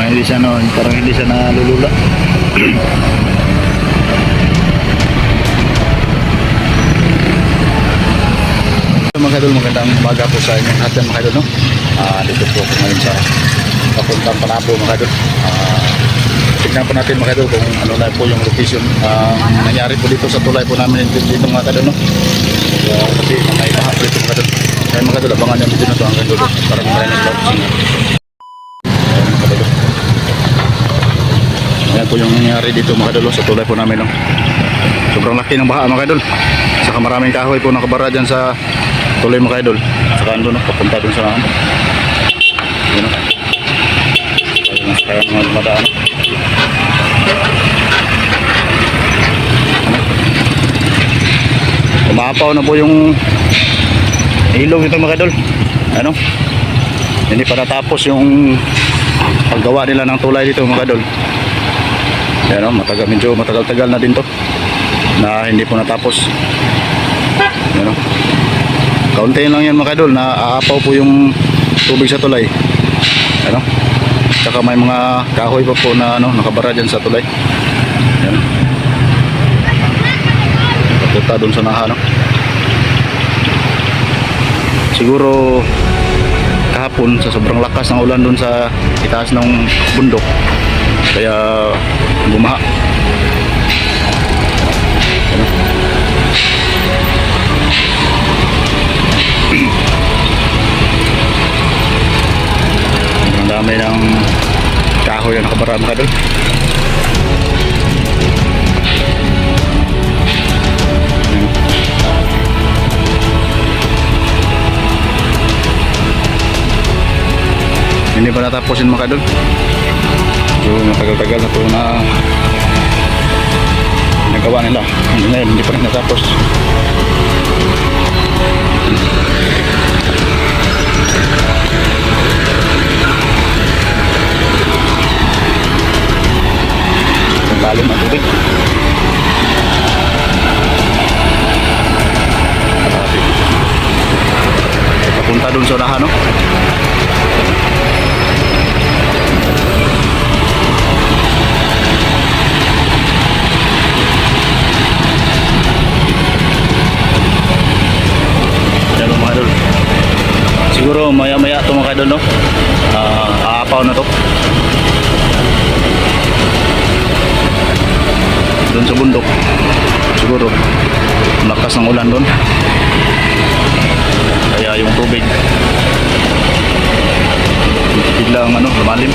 parang hindi siya nalulula. Mga idol, magandang umaga po sa inyong lahat mga idol, no? Dito po ako ngayon sa papuntang Panabo mga idol. Tignan po natin mga idol kung ano na po yung location nangyari po dito sa tulay po namin dito mga idol, no? Kasi may baha po dito mga idol. Kaya mga idol, abangan yung video na ito hanggang dulo para mga idol ayan po yung nangyari dito mga idol sa tulay po namin, no? Sobrang laki ng baha mga idol, saka maraming kahoy po nakabara dyan sa tulay mga idol, saka ando na papunta dun sa ano, yun o, kaya mga dumadaan umapaw na po yung ilog ito mga idol. Ano, hindi pa natapos yung paggawa nila ng tulay dito mga idol. Yan o, medyo matagal-tagal na din to na hindi po natapos. Yan o, kaunti lang yan mga idol na aapaw po yung tubig sa tulay. Ano, saka may mga kahoy pa po na ano, nakabara dyan sa tulay. Yan, papunta dun sa naha, no? Siguro kahapon sa sobrang lakas ng ulan dun sa itaas ng bundok kaya bumaha. Ano? Ang dami ng kahoy na nakabara mga idol. Hindi pa natapusin mga idol. So matagal-tagal na ito na nagawa nila. Ngayon hindi pa rin natapos. Ang lalim ang tubig. Papunta dun sa unahan, no? Siguro maya-maya ito mga idol, no? Aapaw na to doon sa bundok. Siguro lakas ng ulan doon kaya yung tubig biglang ano, lumalim.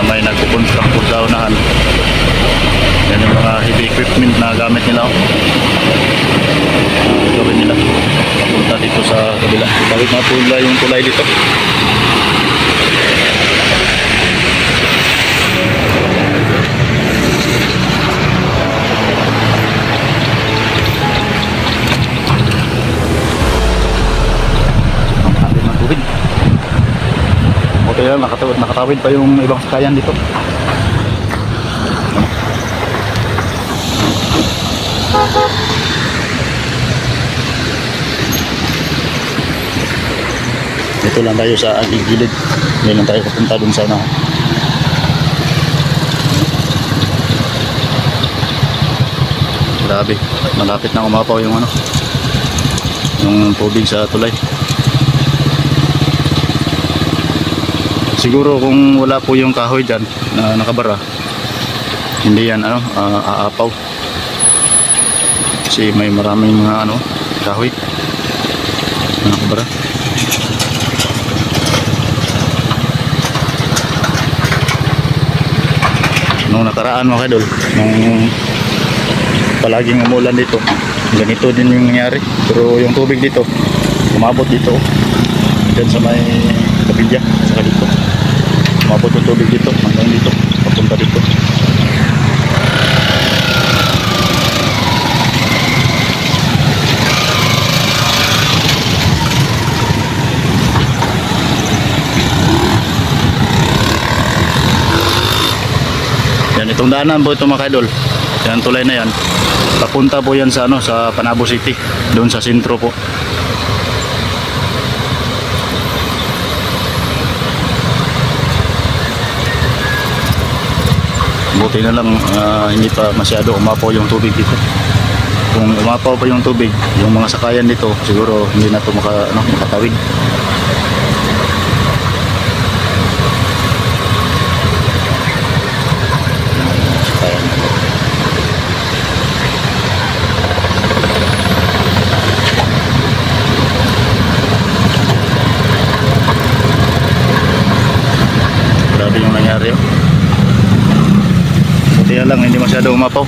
May nagpupuntrang po sa unahan. Yan yung mga heavy equipment na gamit nila. Gawin nila papunta dito sa kabila. Balik na pula yung tulay dito. Ang hali ng tubig. Okay lang, nakatawid pa yung ibang sakayan dito. Ito lang tayo sa gilid. Hindi lang tayo papunta dun sa grabe, malapit na umapaw yung ano, yung tubig sa tulay. Siguro kung wala po yung kahoy dyan na nakabara, hindi yan ano, aapaw kasi may maraming mga ano, kahoy na nakabara. Nung nakaraan mga idol, nung palaging umulan dito, ganito din yung nangyari. Pero yung tubig dito umabot dito dyan sa may kabilya, saka dito umabot yung tubig dito hanggang dito, papunta dito. Yan, itong daanan po ito mga idol, yan tulay na yan, papunta po yan sa ano, sa Panabo City, doon sa sentro po. buti na lang hindi pa masyado umapaw yung tubig dito. Kung umapaw pa yung tubig, yung mga sakayan dito siguro hindi na ito makatawid. Sakayan nito. Grabe yung nangyari, oh. Buti na lang hindi masyado umapaw.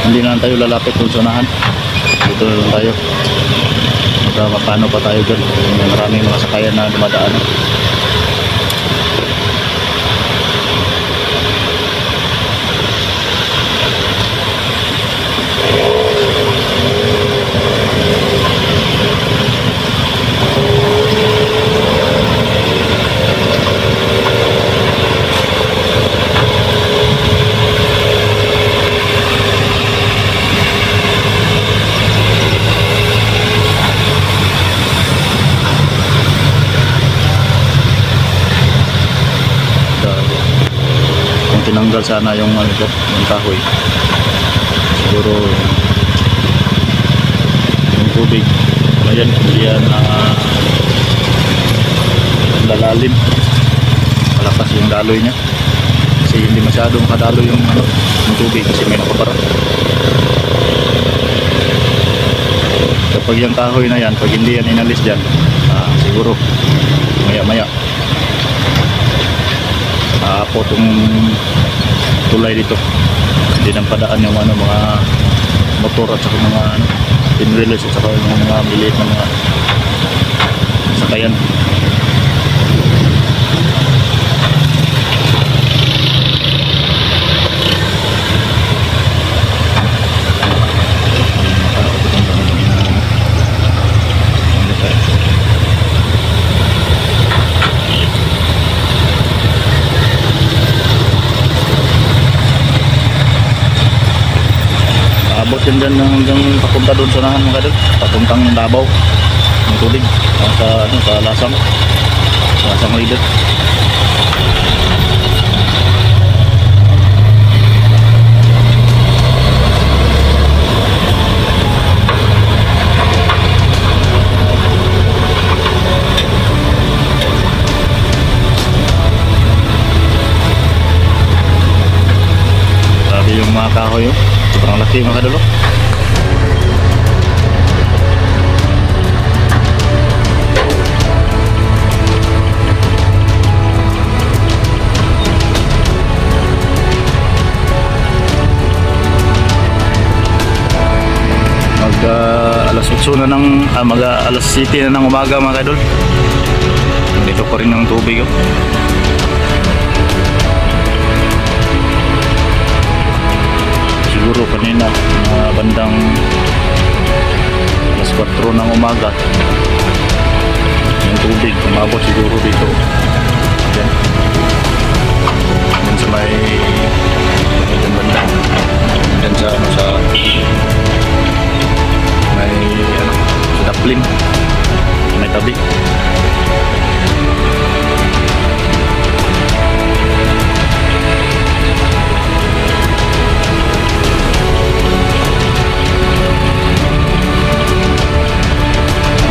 Hindi na tayo lalapit kung sunahan. Dito na lang tayo. Paano pa tayo dyan? Maraming mga sakayan na dumadaan. Tinanggal sana yung yung kahoy, siguro yung tubig ayan, hindi yan lalalim, malakas yung daloy nya kasi hindi masyadong kadaloy yung tubig kasi may nakapara. Kapag yung kahoy na yan, pag hindi yan inalis dyan, siguro maya maya po itong tulay dito, hindi nang padaan yung mga motor at saka mga pinwheelers at saka yung mga maliit na mga sakayan. Abot yun dyan hanggang papunta doon sa nahan mga kadol, papuntang Davao ng tubig sa Lasang River. Grabe yung mga kahoy, sobrang laki mga kadolo. Alas 8 na ng alas 7 na ng umaga mga kadol. Dito pa rin ng tubig, oh. Siguro kanina bandang alas 4 ng umaga yung tubig umabot siguro dito. Yan. Yan sa may bandang yan sa may sa Daplin, may tabi.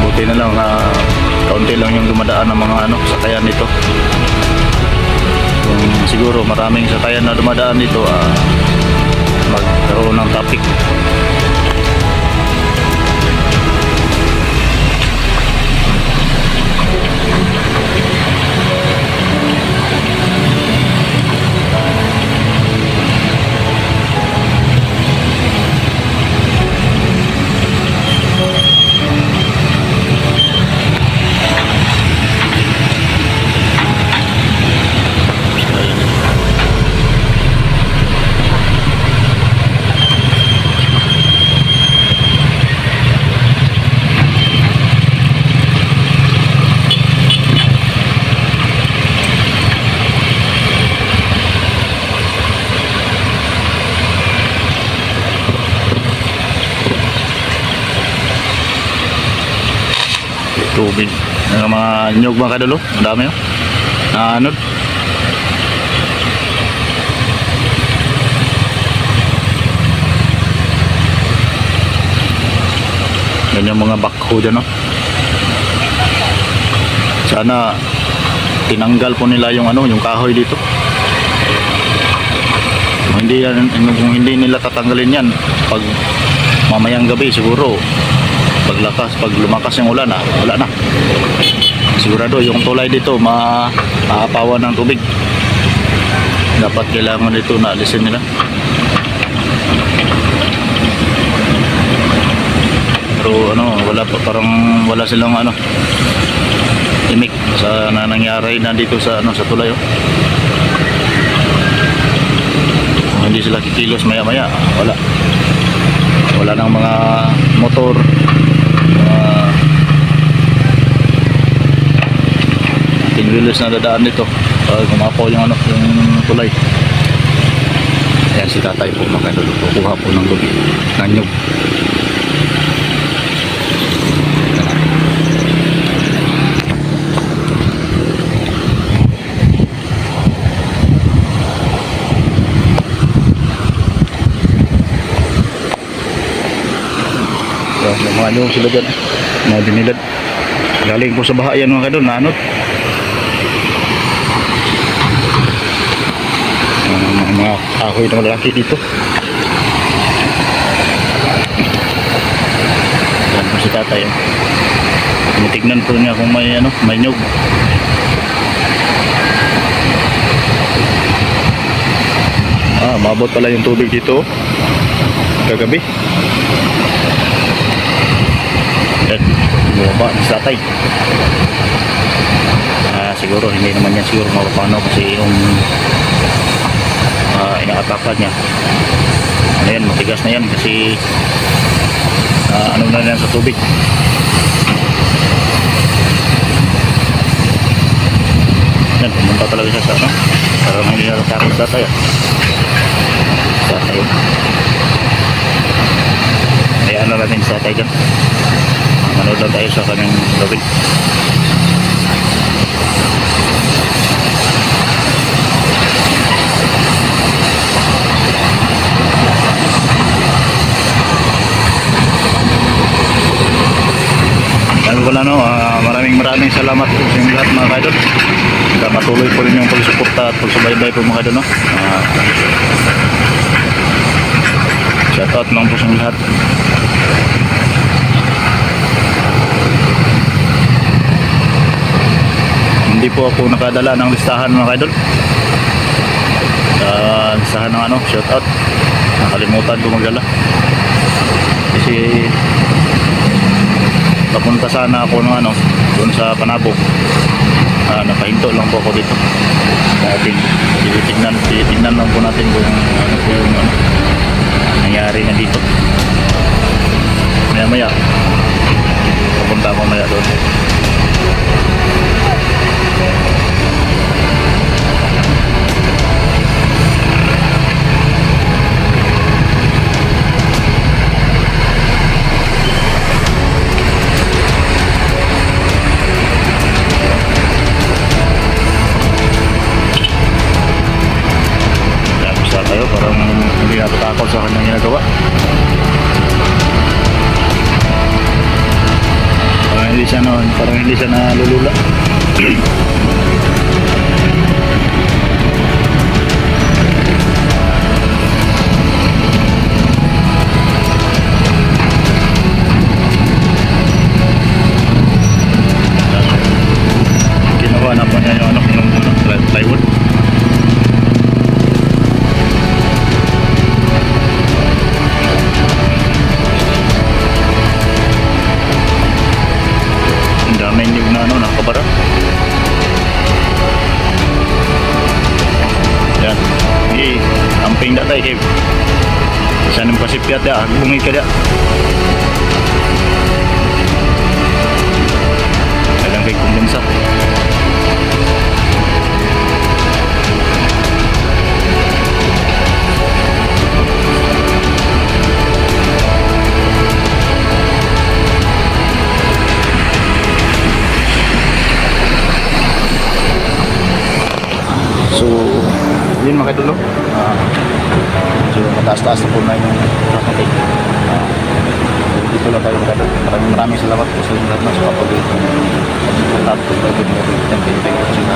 Buti na lang kaunti lang yung dumadaan ng mga sakayan nito. Kung siguro maraming sakayan na dumadaan dito, magkaroon ng topic. Tubig. Ang mga nyog mga kadol, oh. Ang dami, oh. Naanod. Yan yung mga backhoe dyan, no? Sana tinanggal po nila yung ano, yung kahoy dito. Kung hindi nila tatanggalin yan pag mamayang gabi siguro pag lumakas yung ulan, wala na. Sigurado yung tulay dito maapawan ng tubig. Dapat kailangan dito na alisin nila. Pero ano, parang wala silang ano imik sa nangyari na dito sa ano, sa tulay, oh. Kung hindi sila kikilos maya wala nang mga motor, tinwilos na dadaan dito pag kumapaw yung ano, yung tulay. Ayan si tatay po, kukuha po ng lubi ng nyug. Mga nyug sila dyan, mga binilad galing po sa baha yan mga kadol, naanod. Mga kahoy na malaki dito. Yan po si tatay, oh. Tinitignan po niya kung may ano, may nyug. Mabot pala yung tubig dito, oh. Kagabi. Yan, bumaba si tatay. Siguro hindi naman yan siguro mapapano kasi yung inaatapan niya ano yan, matigas na yan kasi ano na yan sa tubig. Yan, pumunta talaga siya sa ano, parang hindi natatakot sa tatay, tatay. Kaya ano natin sa tatay dyan, manood lang tayo sa kanyang gawin. Maraming salamat po sa inyo lahat mga kaidol. Patuloy po rin yung pagsuporta at pagsubaybay po mga kaidol, no? Shoutout lang po sa inyo lahat. Hindi po ako nakadala ng listahan mga kaidol. Listahan ng ano, shoutout. Nakalimutan ko magdala. Kasi papunta sana ako ng ano, doon sa Panabog. Napahinto lang po ako dito. Titignan lang po natin kung ano po yung ano, nangyari na dito. Maya papunta ako maya doon. Parang hindi natatakot sa kanyang ginagawa. Parang hindi siya nalulula. Ginawa na po niya yung ano, yung plywood. Nakabara. Yan. Amping dah tayo kayo. Sana pasipyat ya, bungay ka dah. Kadang kayo kumbensa. So, yun mga idol, no? Medyo mataas-taas na po na yung traffic. Dito lang tayo mga idol. Maraming salamat po sa inyo lahat na sa kapag-ibig. Thank you for watching.